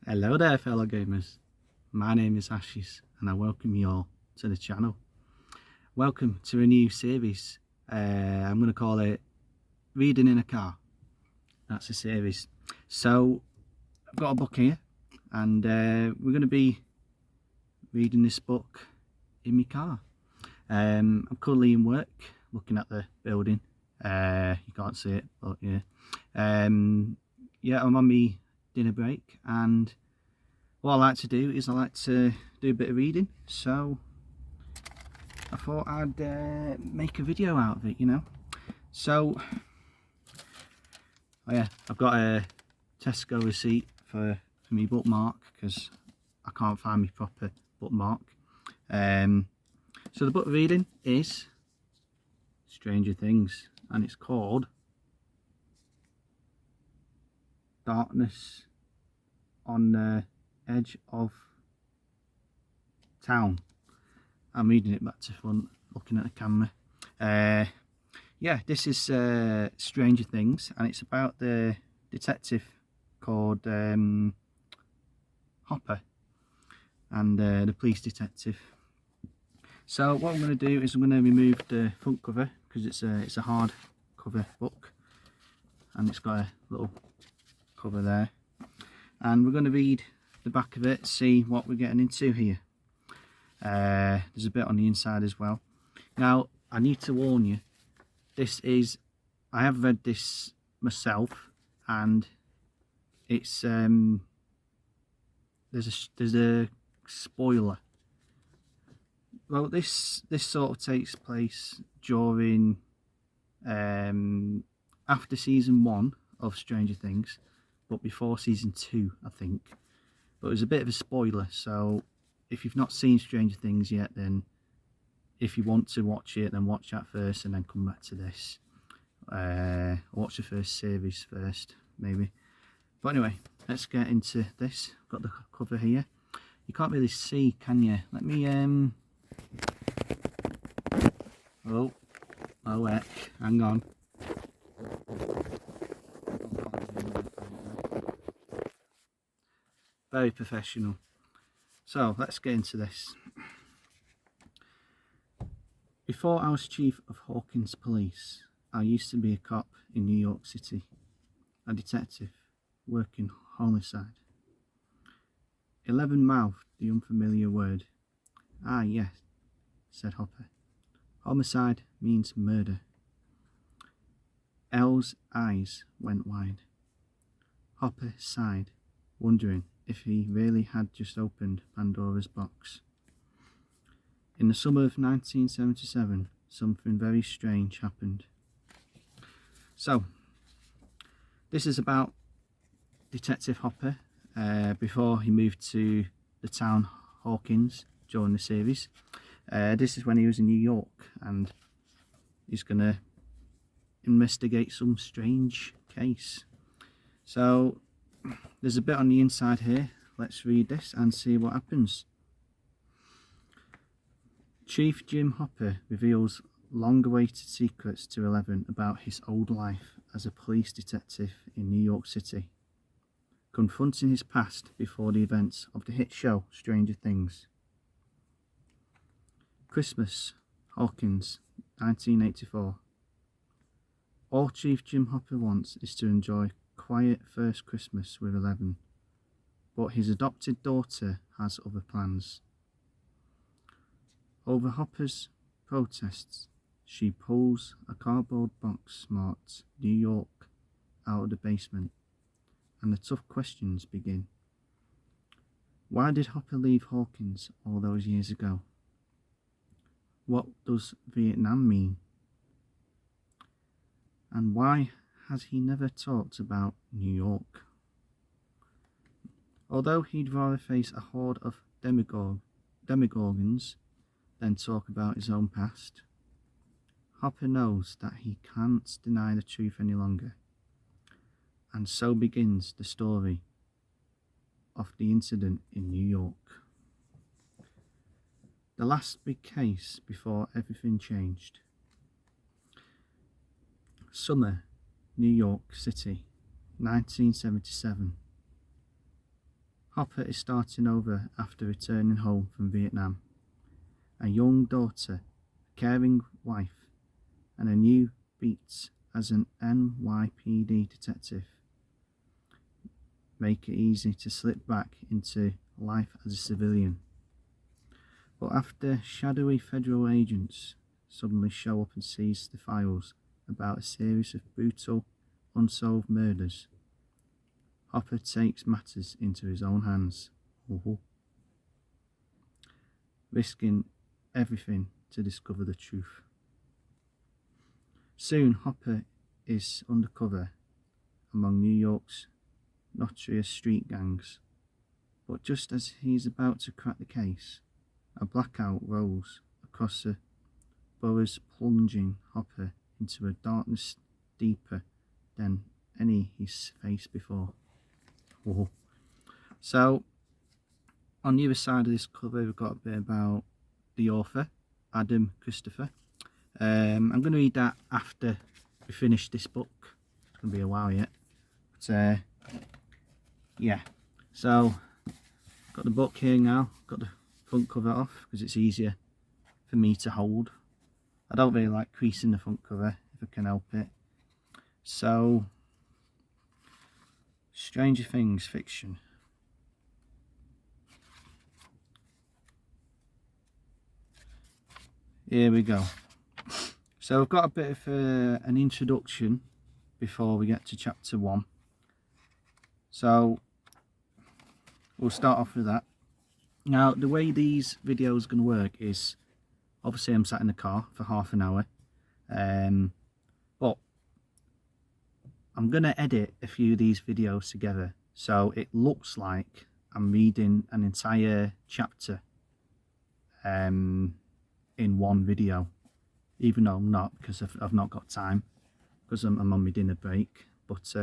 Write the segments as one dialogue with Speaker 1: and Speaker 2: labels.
Speaker 1: Hello there fellow gamers, my name is Ashes and I welcome you all to the channel. Welcome to a new series. I'm going to call it Reading in a Car. That's a series. So I've got a book here and we're going to be reading this book in my car. I'm currently in work looking at the building. You can't see it, but yeah. Yeah, I'm on my dinner break, and what I like to do is I like to do a bit of reading, so I thought I'd make a video out of it, you know. So, oh yeah, I've got a Tesco receipt for me bookmark because I can't find my proper bookmark. So the book reading is Stranger Things, and it's called Darkness on the Edge of Town. I'm reading it back to front, looking at the camera. Yeah, this is Stranger Things, and it's about the detective called Hopper and the police detective. So what I'm going to do is I'm going to remove the front cover because it's a hard cover book, and it's got a little cover there, and we're going to read the back of it, see what we're getting into here. There's a bit on the inside as well. Now I need to warn you, I have read this myself, and it's there's a spoiler. Well, this sort of takes place during after season 1 of Stranger Things, but before season 2, I think. But it was a bit of a spoiler, so if you've not seen Stranger Things yet, then if you want to watch it, then watch that first and then come back to this. Watch the first series first, maybe. But anyway, let's get into this. Got the cover here. You can't really see, can you? Let me oh heck, hang on. Very professional. So let's get into this. Before I was chief of Hawkins Police, I used to be a cop in New York City, a detective working homicide. 11 mouthed the unfamiliar word. Ah yes, said Hopper. Homicide means murder. Elle's eyes went wide. Hopper sighed, wondering if he really had just opened Pandora's box. In the summer of 1977, something very strange happened. So, this is about Detective Hopper before he moved to the town Hawkins during the series. This is when he was in New York, and he's going to investigate some strange case. So, there's a bit on the inside here. Let's read this and see what happens. Chief Jim Hopper reveals long-awaited secrets to Eleven about his old life as a police detective in New York City, confronting his past before the events of the hit show Stranger Things. Christmas, Hawkins, 1984. All Chief Jim Hopper wants is to enjoy quiet first Christmas with Eleven, but his adopted daughter has other plans. Over Hopper's protests, she pulls a cardboard box marked New York out of the basement, and the tough questions begin. Why did Hopper leave Hawkins all those years ago? What does Vietnam mean? And why has he never talked about New York? Although he'd rather face a horde of demogorgons than talk about his own past, Hopper knows that he can't deny the truth any longer, and so begins the story of the incident in New York. The last big case before everything changed. Summer, New York City, 1977. Hopper is starting over after returning home from Vietnam. A young daughter, a caring wife, and a new beat as an NYPD detective make it easy to slip back into life as a civilian. But after shadowy federal agents suddenly show up and seize the files about a series of brutal, unsolved murders, Hopper takes matters into his own hands, risking everything to discover the truth. Soon Hopper is undercover among New York's notorious street gangs, but just as he's about to crack the case, a blackout rolls across the boroughs, plunging Hopper into a darkness deeper than any he's faced before. Whoa. So, on the other side of this cover, we've got a bit about the author, Adam Christopher. I'm going to read that after we finish this book. It's going to be a while yet. But, yeah. So, got the book here now. Got the front cover off because it's easier for me to hold. I don't really like creasing the front cover if I can help it. So, Stranger Things fiction. Here we go. So I've got a bit of an introduction before we get to chapter 1. So we'll start off with that. Now the way these videos are going to work is, obviously I'm sat in the car for half an hour, but I'm going to edit a few of these videos together so it looks like I'm reading an entire chapter in one video, even though I'm not, because I've not got time, because I'm on my dinner break. But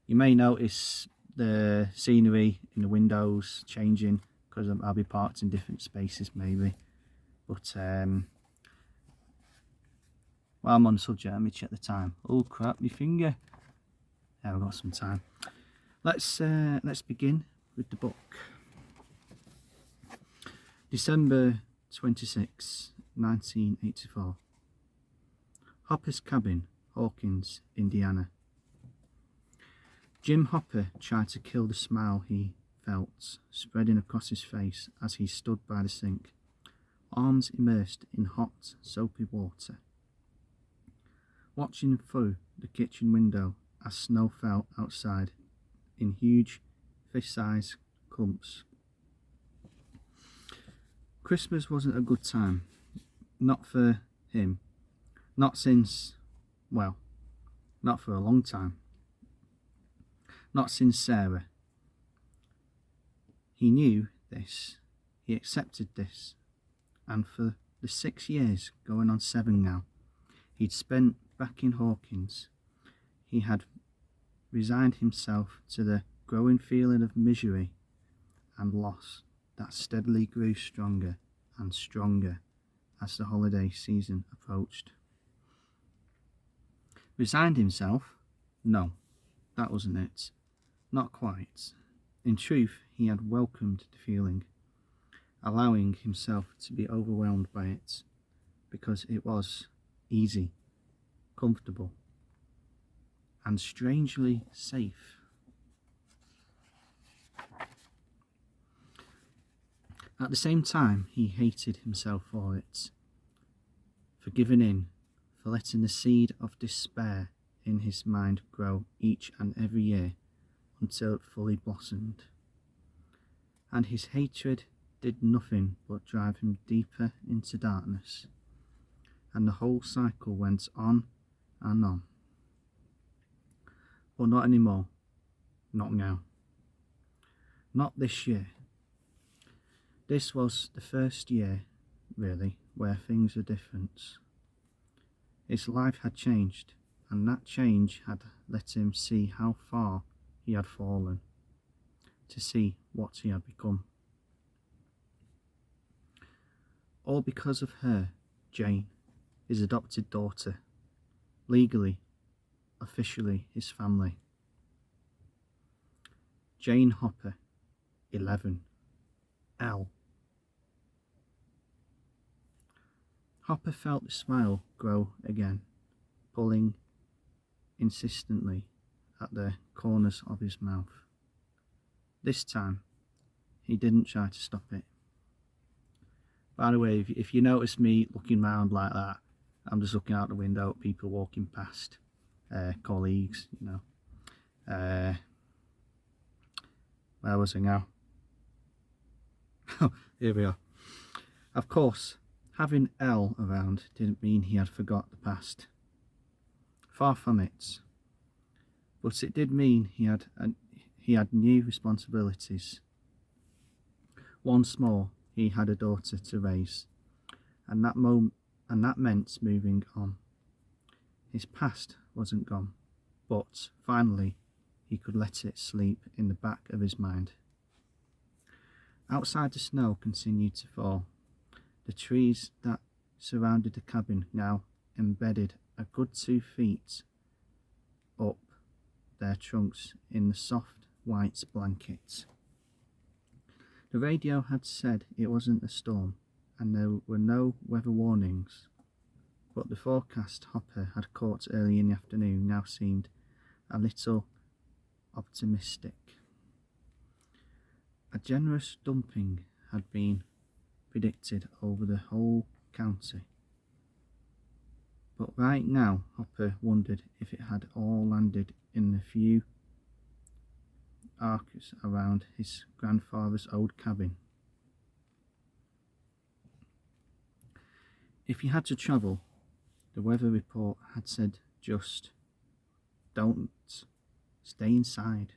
Speaker 1: you may notice the scenery in the windows changing because I'll be parked in different spaces maybe. But while I'm on the subject, let me check the time. Oh crap, my finger. Yeah, we've got some time. Let's begin with the book. December 26, 1984. Hopper's cabin, Hawkins, Indiana. Jim Hopper tried to kill the smile he felt spreading across his face as he stood by the sink, arms immersed in hot, soapy water, watching through the kitchen window as snow fell outside in huge, fish-sized clumps. Christmas wasn't a good time. Not for him. Not since, well, not for a long time. Not since Sarah. He knew this. He accepted this. And for the 6 years, going on 7 now, he'd spent back in Hawkins, he had resigned himself to the growing feeling of misery and loss that steadily grew stronger and stronger as the holiday season approached. Resigned himself? No, that wasn't it. Not quite. In truth, he had welcomed the feeling, allowing himself to be overwhelmed by it, because it was easy, comfortable, and strangely safe. At the same time, he hated himself for it, for giving in, for letting the seed of despair in his mind grow each and every year until it fully blossomed. And his hatred did nothing but drive him deeper into darkness, and the whole cycle went on and on. But not anymore. Not now. Not this year. This was the first year, really, where things were different. His life had changed, and that change had let him see how far he had fallen, to see what he had become. All because of her, Jane, his adopted daughter, legally, officially his family. Jane Hopper, 11. L. Hopper felt the smile grow again, pulling insistently at the corners of his mouth. This time, he didn't try to stop it. By the way, if you notice me looking round like that, I'm just looking out the window at people walking past, colleagues, you know. Where was I now? Here we are. Of course, having L around didn't mean he had forgot the past. Far from it. But it did mean he had new responsibilities. Once more, he had a daughter to raise, and that meant moving on. His past wasn't gone, but finally he could let it sleep in the back of his mind. Outside, the snow continued to fall. The trees that surrounded the cabin now embedded a good 2 feet up their trunks in the soft white blanket. The radio had said it wasn't a storm and there were no weather warnings, but the forecast Hopper had caught early in the afternoon now seemed a little optimistic. A generous dumping had been predicted over the whole county, but right now Hopper wondered if it had all landed in the few acres around his grandfather's old cabin. If he had to travel, the weather report had said just, don't, stay inside,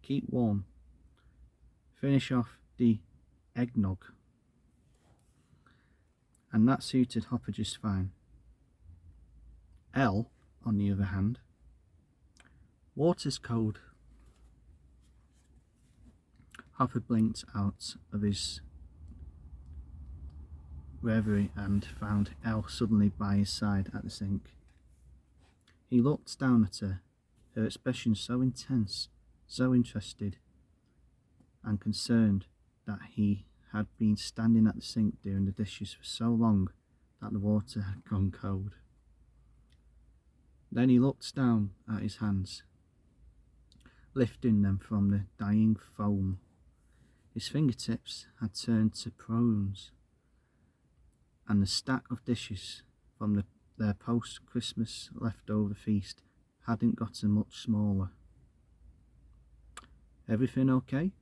Speaker 1: keep warm, finish off the eggnog. And that suited Hopper just fine. L, on the other hand, water's cold. Hopper blinked out of his reverie and found Elle suddenly by his side at the sink. He looked down at her, her expression so intense, so interested and concerned that he had been standing at the sink doing the dishes for so long that the water had gone cold. Then he looked down at his hands, lifting them from the dying foam. His fingertips had turned to prunes, and the stack of dishes from their post-Christmas leftover feast hadn't gotten much smaller. Everything okay?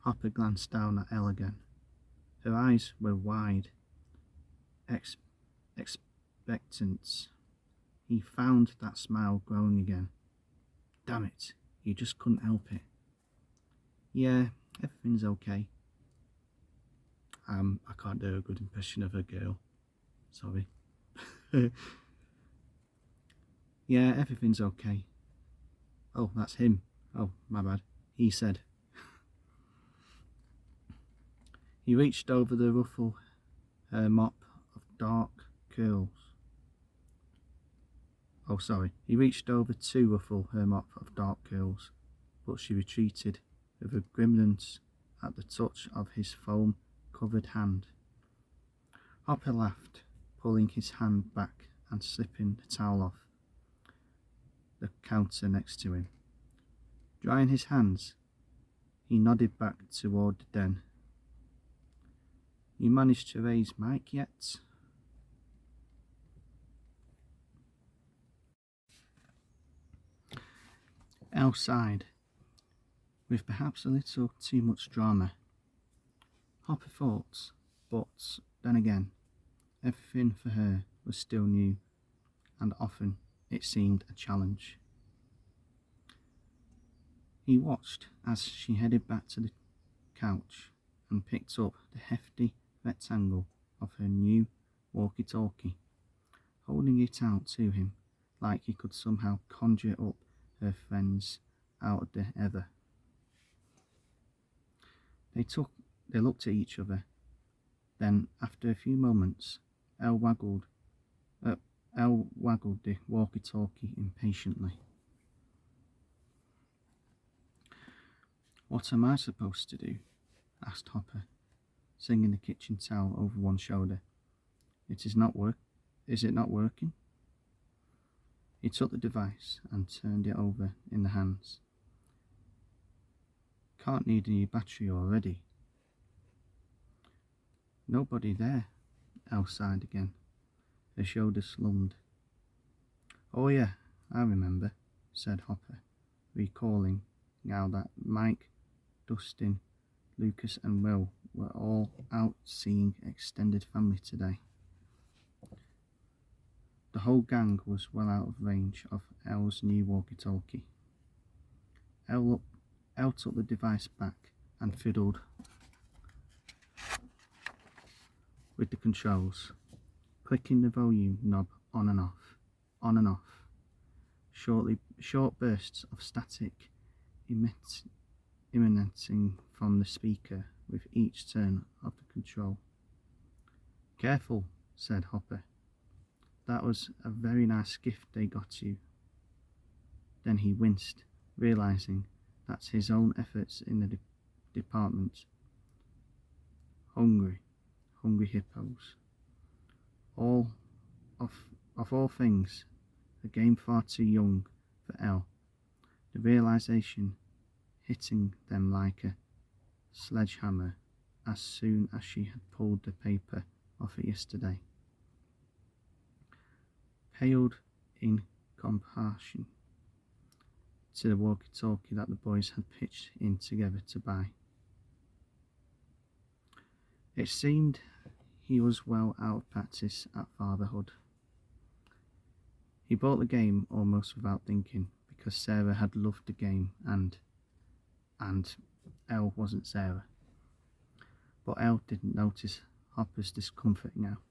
Speaker 1: Hopper glanced down at Elle again. Her eyes were wide, expectant. He found that smile growing again. Damn it, he just couldn't help it. Yeah, everything's okay. I can't do a good impression of a girl. Sorry. Yeah, everything's okay. Oh, that's him. Oh, my bad. He said. He reached over the ruffle her mop of dark curls. Oh, sorry. He reached over to ruffle her mop of dark curls, but she retreated with a grimace at the touch of his foam-covered hand. Hopper laughed, pulling his hand back and slipping the towel off the counter next to him. Drying his hands, he nodded back toward the den. You managed to raise Mike yet? Elle sighed, with perhaps a little too much drama. Hopper thought, but then again, everything for her was still new, and often it seemed a challenge. He watched as she headed back to the couch and picked up the hefty rectangle of her new walkie-talkie, holding it out to him like he could somehow conjure up her friends out of the ether. They looked at each other. Then, after a few moments, Elle waggled the walkie-talkie impatiently. "What am I supposed to do?" asked Hopper, slinging the kitchen towel over one shoulder. Is it not working?" He took the device and turned it over in the hands. "Can't need a new battery already." "Nobody there," Elle sighed again. Her shoulders slumped. "Oh yeah, I remember," said Hopper, recalling now that Mike, Dustin, Lucas and Will were all out seeing extended family today. The whole gang was well out of range of Elle's new walkie-talkie. Elle took the device back and fiddled with the controls, clicking the volume knob on and off, on and off. Short bursts of static emanating from the speaker with each turn of the control. "Careful," said Hopper. "That was a very nice gift they got you." Then he winced, realizing that his own efforts in the department. Hungry hippos. Of all things, a game far too young for Elle. The realization hitting them like a sledgehammer as soon as she had pulled the paper off it yesterday. Paled in compassion to the walkie-talkie that the boys had pitched in together to buy. It seemed he was well out of practice at fatherhood. He bought the game almost without thinking, because Sarah had loved the game and Elle wasn't Sarah. But Elle didn't notice Hopper's discomfort now.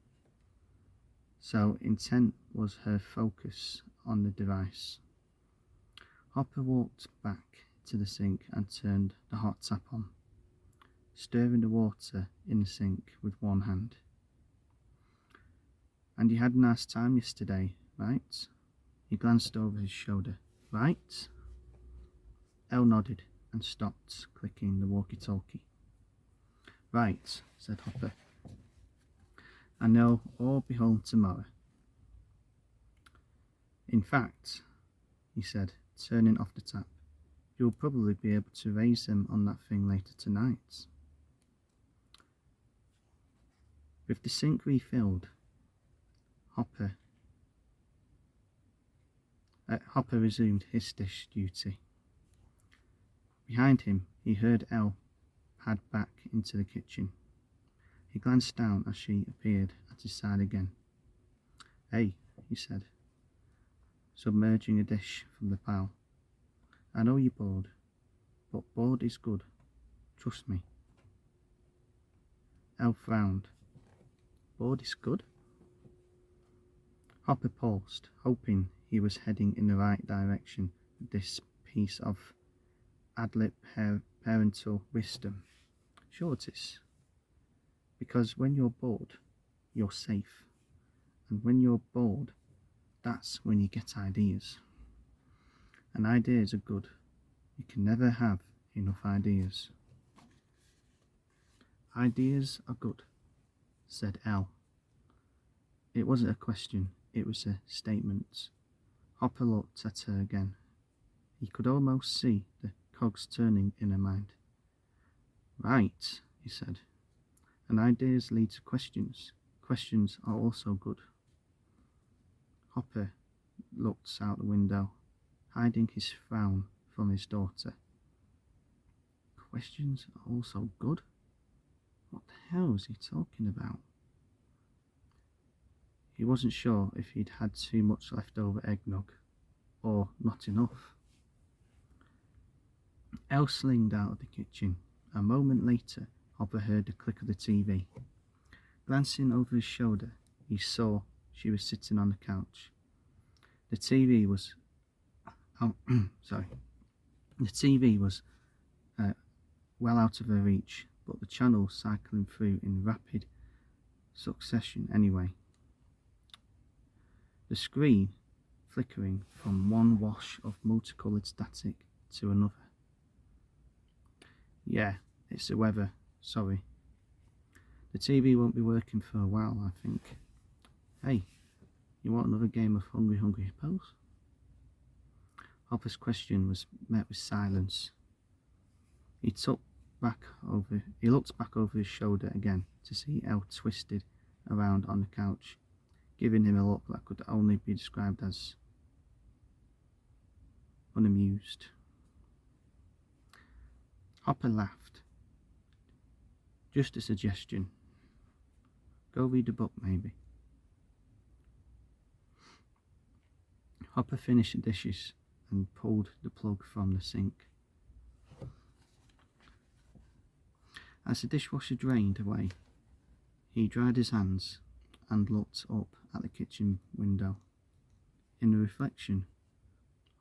Speaker 1: So intent was her focus on the device. Hopper walked back to the sink and turned the hot tap on, stirring the water in the sink with one hand. "And you had a nice time yesterday, right?" He glanced over his shoulder. "Right?" Elle nodded and stopped clicking the walkie-talkie. "Right," said Hopper. "And they'll all be home tomorrow. In fact," he said, turning off the tap, "you'll probably be able to raise them on that thing later tonight." With the sink refilled, Hopper resumed his dish duty. Behind him, he heard Elle pad back into the kitchen. He glanced down as she appeared at his side again. "Hey," he said, submerging a dish from the pile. "I know you're bored, but bored is good. Trust me." Elle frowned. "Bored is good?" Hopper paused, hoping he was heading in the right direction with this piece of ad-lib parental wisdom. "Sure it is. Because when you're bored, you're safe. And when you're bored, that's when you get ideas. And ideas are good. You can never have enough ideas." "Ideas are good," said Elle. It wasn't a question, it was a statement. Hopper looked at her again. He could almost see the cogs turning in her mind. "Right," he said. "And ideas lead to questions. Questions are also good." Hopper looked out the window, hiding his frown from his daughter. Questions are also good? What the hell was he talking about? He wasn't sure if he'd had too much leftover eggnog, or not enough. Elle slinged out of the kitchen. A moment later, Hopper heard the click of the TV. Glancing over his shoulder, he saw she was sitting on the couch. The TV was well out of her reach, but the channels cycling through in rapid succession anyway. The screen flickering from one wash of multicoloured static to another. Yeah, it's the weather, sorry. The TV won't be working for a while, I think. Hey, you want another game of Hungry Hungry Hippos? Hopper's question was met with silence. He looked back over his shoulder again to see Elle twisted around on the couch, giving him a look that could only be described as unamused. Hopper laughed. Just a suggestion. Go read a book, maybe. Hopper finished the dishes and pulled the plug from the sink. As the dishwasher drained away, he dried his hands and looked up at the kitchen window. In the reflection,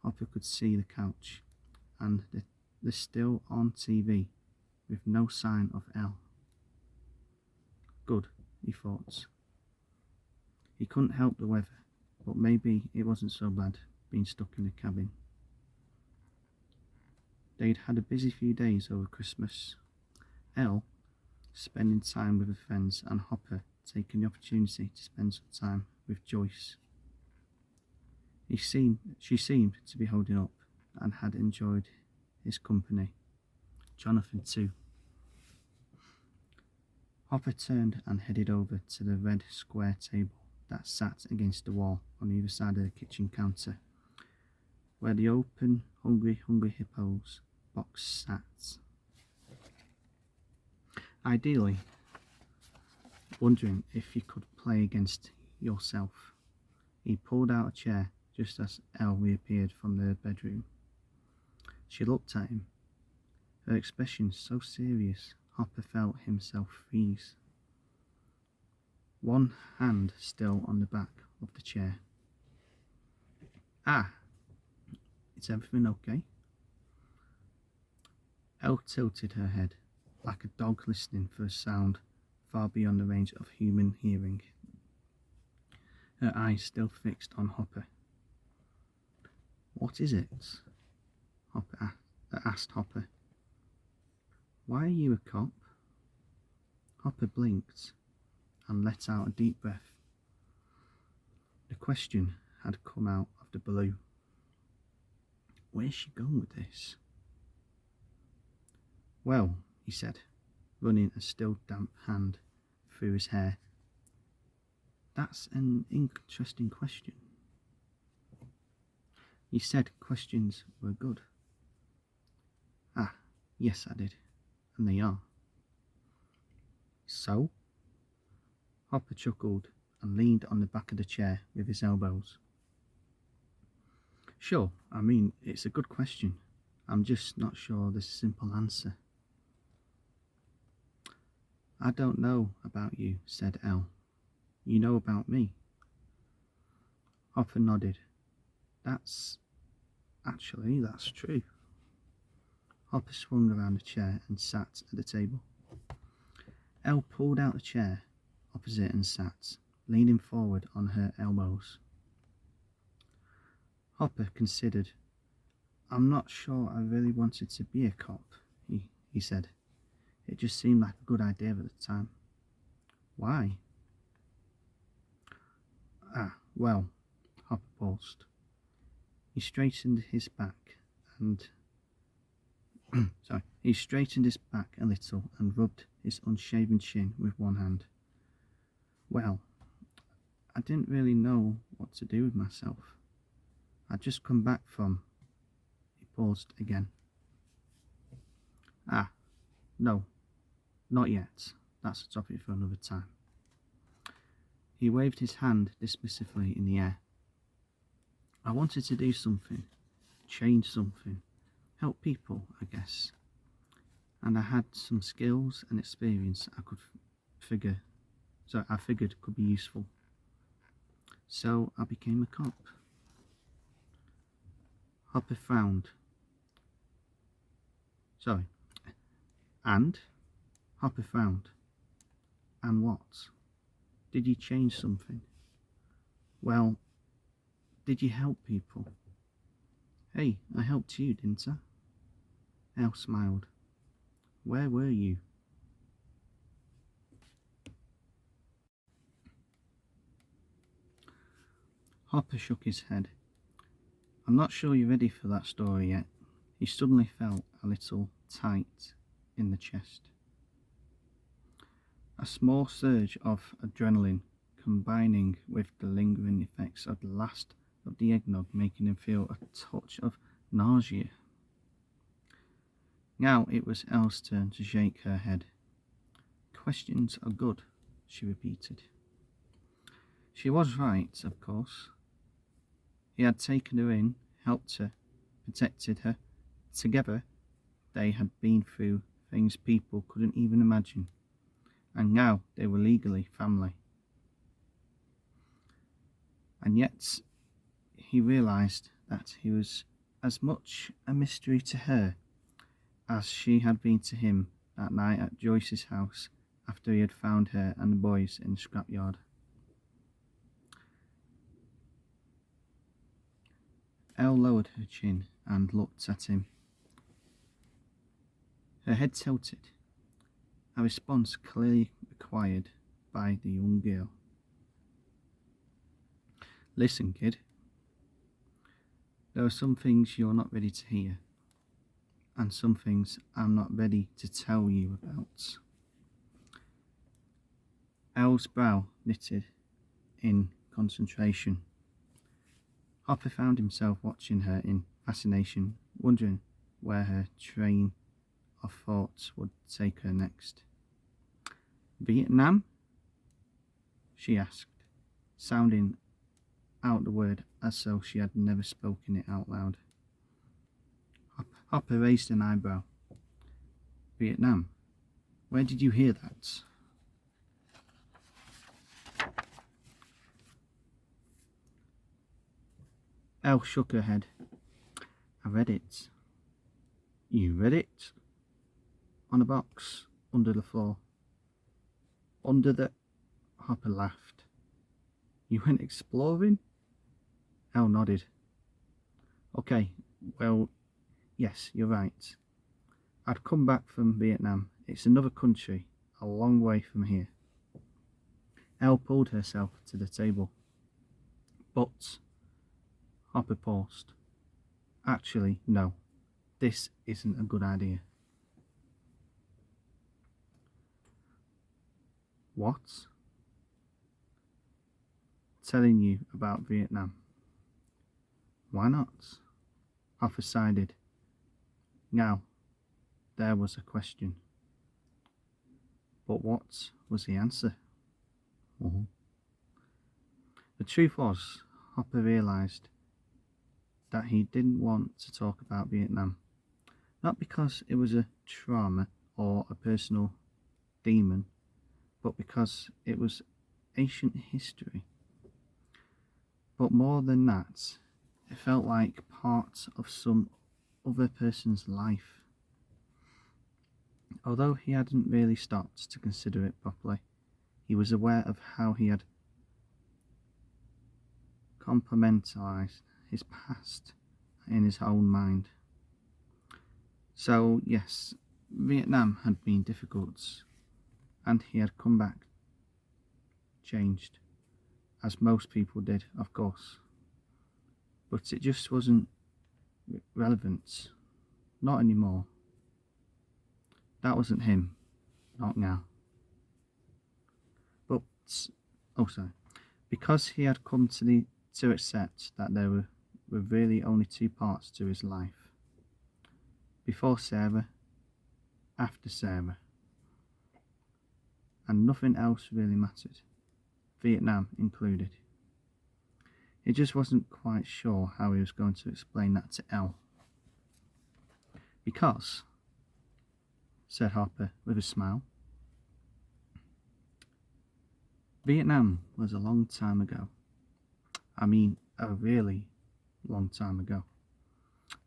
Speaker 1: Hopper could see the couch and the still on TV with no sign of Elle. Good, he thought. He couldn't help the weather, but maybe it wasn't so bad being stuck in the cabin. They'd had a busy few days over Christmas. Elle spending time with her friends and Hopper taking the opportunity to spend some time with Joyce. She seemed to be holding up and had enjoyed his company. Jonathan too. Hopper turned and headed over to the red square table that sat against the wall on either side of the kitchen counter, where the open Hungry Hungry Hippos box sat. Ideally, wondering if you could play against yourself, he pulled out a chair just as Elle reappeared from the bedroom. She looked at him, her expression so serious Hopper felt himself freeze. One hand still on the back of the chair. Ah, is everything okay? Elle tilted her head, like a dog listening for a sound far beyond the range of human hearing. Her eyes still fixed on Hopper. What is it? Hopper asked Hopper. Why are you a cop? Hopper blinked and let out a deep breath. The question had come out of the blue. Where's she going with this? Well, he said, running a still damp hand through his hair. That's an interesting question. You said questions were good. Ah, yes, I did, and they are. So? Hopper chuckled and leaned on the back of the chair with his elbows. Sure, I mean, it's a good question. I'm just not sure there's a simple answer. I don't know about you, said Elle. You know about me. Hopper nodded. That's true. Hopper swung around the chair and sat at the table. Elle pulled out a chair opposite and sat, leaning forward on her elbows. Hopper considered. I'm not sure I really wanted to be a cop, he said. It just seemed like a good idea at the time. Why? Well, Hopper paused. He straightened his back a little and rubbed his unshaven chin with one hand. Well, I didn't really know what to do with myself. I'd just come back from... He paused again. No, not yet. That's a topic for another time. He waved his hand dismissively in the air. I wanted to do something, change something, help people, I guess. And I had some skills and experience I figured could be useful. So I became a cop. Hopper frowned. Hopper frowned. And what? Did you change something? Well, did you help people? Hey, I helped you, didn't I? Elle smiled. Where were you? Hopper shook his head. I'm not sure you're ready for that story yet. He suddenly felt a little tight in the chest. A small surge of adrenaline combining with the lingering effects of the last of the eggnog making him feel a touch of nausea. Now it was Elle's turn to shake her head. Questions are good, she repeated. She was right, of course. He had taken her in, helped her, protected her. Together, they had been through things people couldn't even imagine. And now they were legally family. And yet, he realised that he was as much a mystery to her as she had been to him that night at Joyce's house after he had found her and the boys in the scrapyard. Elle lowered her chin and looked at him. Her head tilted, a response clearly required by the young girl. Listen, kid. There are some things you're not ready to hear, and some things I'm not ready to tell you about. Elle's brow knitted in concentration. Hopper found himself watching her in fascination, wondering where her train of thoughts would take her next. Vietnam? She asked, sounding out the word as though she had never spoken it out loud. Hopper raised an eyebrow. Vietnam? Where did you hear that? Elle shook her head. I read it. You read it? On a box, under the floor. Under the... Hopper laughed. You went exploring? Elle nodded. Okay, well, yes, you're right. I'd come back from Vietnam. It's another country, a long way from here. Elle pulled herself to the table. But... Hopper paused. Actually, no. This isn't a good idea. What? Telling you about Vietnam. Why not? Hopper sighed. Now, there was a question. But what was the answer? The truth was, Hopper realised that he didn't want to talk about Vietnam. Not because it was a trauma or a personal demon, but because it was ancient history. But more than that, it felt like part of some other person's life. Although he hadn't really stopped to consider it properly, he was aware of how he had compartmentalized his past in his own mind. So yes, Vietnam had been difficult, and he had come back changed, as most people did, of course. But it just wasn't relevant. Not anymore. That wasn't him. Not now. But, because he had come to accept that there were really only two parts to his life. Before Sarah, after Sarah. And nothing else really mattered, Vietnam included. He just wasn't quite sure how he was going to explain that to Elle. Because, said Hopper with a smile, Vietnam was a long time ago. I mean, a really long time ago.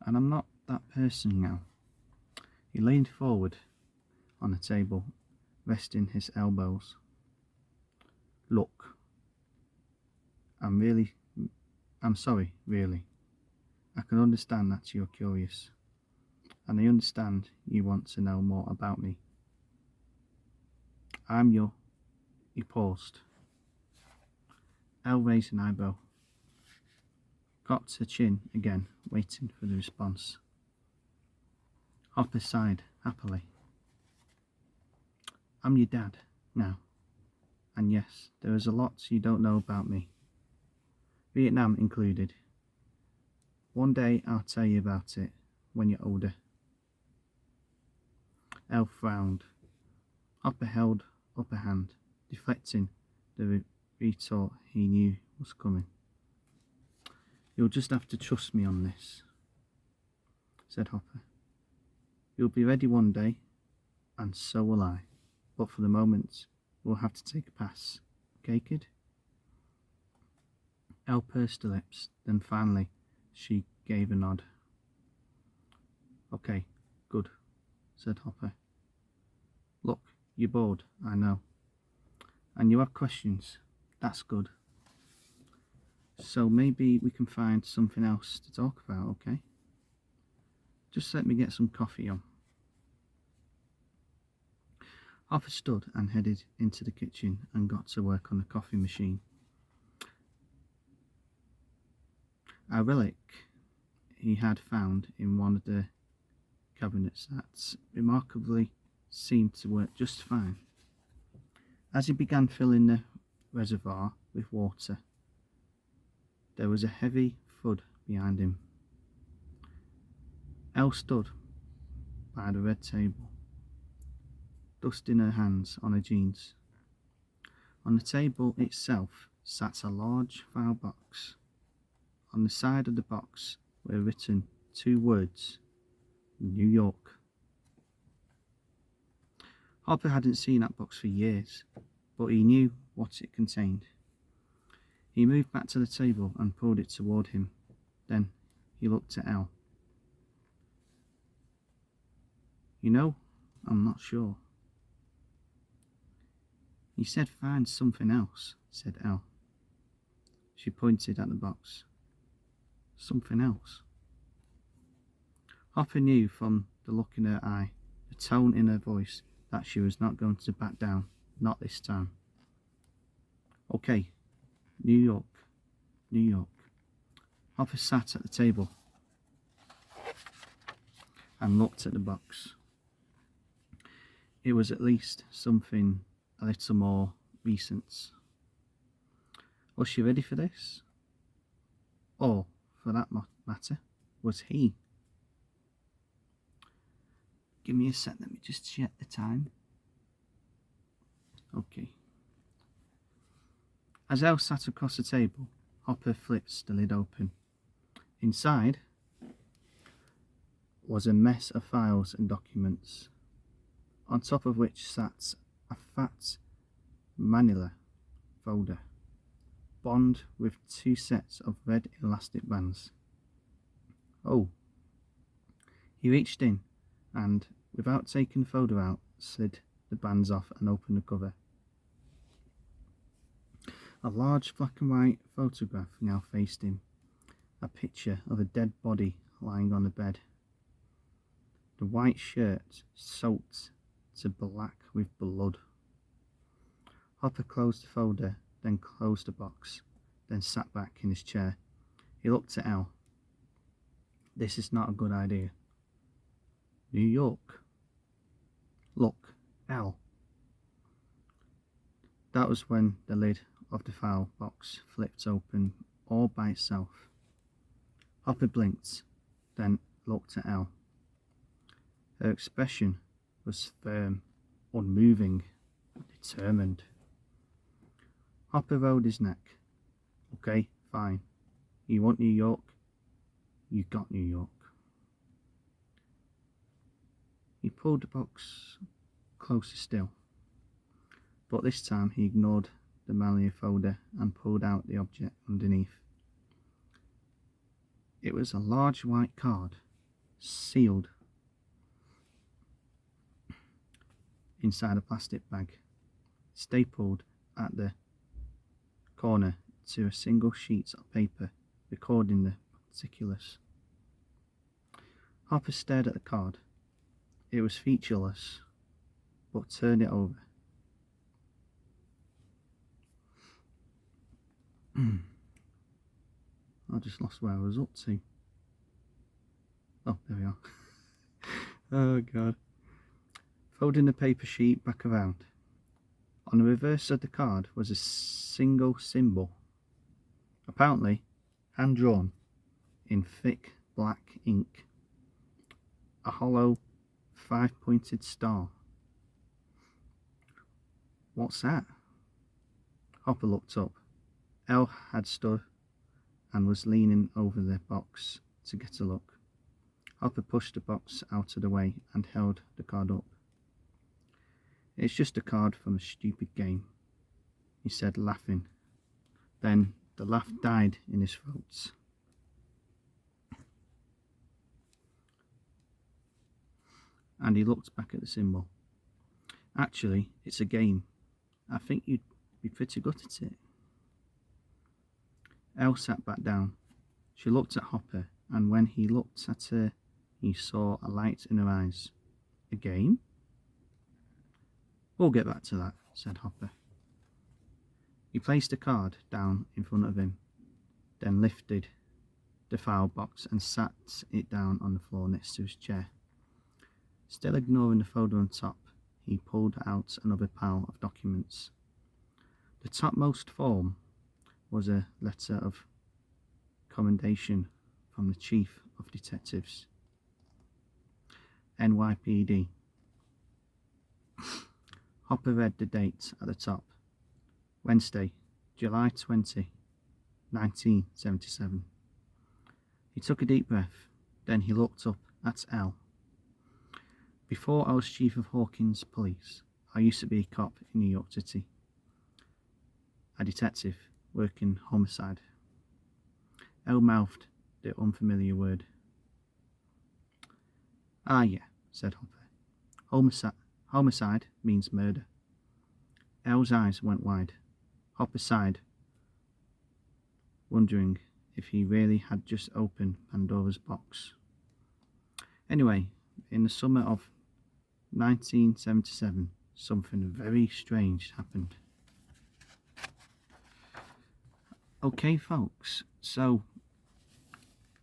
Speaker 1: And I'm not that person now. He leaned forward on the table, resting his elbows. Look, I'm sorry, really. I can understand that you're curious. and I understand you want to know more about me. I'm your... He paused. Elle raised an eyebrow. Cocked her chin again, waiting for the response. Hopper sighed happily. I'm your dad, now. And yes, there is a lot you don't know about me. Vietnam included. One day I'll tell you about it, when you're older. Elle frowned. Hopper held up a hand, deflecting the retort he knew was coming. You'll just have to trust me on this, said Hopper. You'll be ready one day, and so will I. But for the moment, we'll have to take a pass. Okay, kid? Elle pursed her lips, then finally she gave a nod. Okay, good, said Hopper. Look, you're bored, I know. And you have questions. That's good. So maybe we can find something else to talk about, okay? Just let me get some coffee on. Hopper stood and headed into the kitchen and got to work on the coffee machine. A relic he had found in one of the cabinets that remarkably seemed to work just fine. As he began filling the reservoir with water, there was a heavy thud behind him. Elle stood by the red table, dusting her hands on her jeans. On the table itself sat a large file box. On the side of the box were written 2 words, New York. Hopper hadn't seen that box for years, but he knew what it contained. He moved back to the table and pulled it toward him. Then he looked at Elle. You know, I'm not sure. He said find something else, said Elle. She pointed at the box. Something else. Hopper knew from the look in her eye, the tone in her voice, that she was not going to back down, not this time. Okay, New York, New York. Hopper sat at the table and looked at the box. It was at least something a little more recent. Was she ready for this? Or, for that matter, was he? Give me a sec, let me just check the time. Okay. As Elle sat across the table, Hopper flipped the lid open. Inside was a mess of files and documents, on top of which sat a fat manila folder, bound with 2 sets of red elastic bands. Oh. He reached in and, without taking the folder out, slid the bands off and opened the cover. A large black and white photograph now faced him, a picture of a dead body lying on the bed. The white shirt soaked to black with blood. Hopper closed the folder, then closed the box, then sat back in his chair. He looked at Elle. This is not a good idea. New York. Look, Elle. That was when the lid of the file box flipped open all by itself. Hopper blinked, then looked at Elle. Her expression was firm, unmoving, determined. Hopper rolled his neck. Okay, fine. You want New York? You got New York. He pulled the box closer still, but this time he ignored the manila folder and pulled out the object underneath. It was a large white card, sealed, inside a plastic bag, stapled at the corner to a single sheet of paper, recording the particulars. Hopper stared at the card. It was featureless, but turned it over. I just lost where I was up to. Oh, there we are. Oh god. Folding the paper sheet back around. On the reverse of the card was a single symbol, apparently hand-drawn in thick black ink. A hollow, 5-pointed star. What's that? Hopper looked up. Elle had stood and was leaning over the box to get a look. Hopper pushed the box out of the way and held the card up. It's just a card from a stupid game, he said, laughing. Then the laugh died in his throat. And he looked back at the symbol. Actually, it's a game. I think you'd be pretty good at it. Elle sat back down. She looked at Hopper, and when he looked at her, he saw a light in her eyes. A game? We'll get back to that, said Hopper. He placed the card down in front of him, then lifted the file box and sat it down on the floor next to his chair. Still ignoring the folder on top, he pulled out another pile of documents. The topmost form was a letter of commendation from the Chief of Detectives, NYPD. Hopper read the date at the top. Wednesday, July 20, 1977. He took a deep breath, then he looked up at Elle. Before I was Chief of Hawkins Police, I used to be a cop in New York City. A detective working homicide. Elle mouthed the unfamiliar word. Ah, yeah, said Hopper. Homicide means murder. Elle's eyes went wide. Hopper sighed, wondering if he really had just opened Pandora's box. Anyway, in the summer of 1977, something very strange happened. Okay, folks, so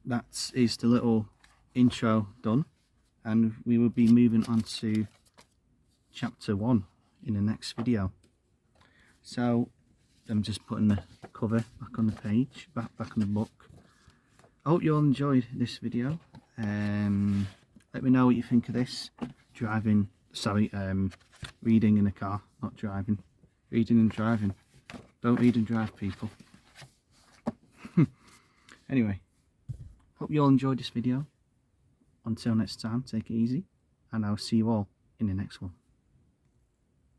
Speaker 1: that is the little intro done, and we will be moving on to chapter 1 in the next video. So I'm just putting the cover back on the page, back on the book. I hope you all enjoyed this video. Let me know what you think of this. Reading in a car, not driving. Reading and driving. Don't read and drive, people. Anyway, hope you all enjoyed this video. Until next time, take it easy, and I'll see you all in the next one.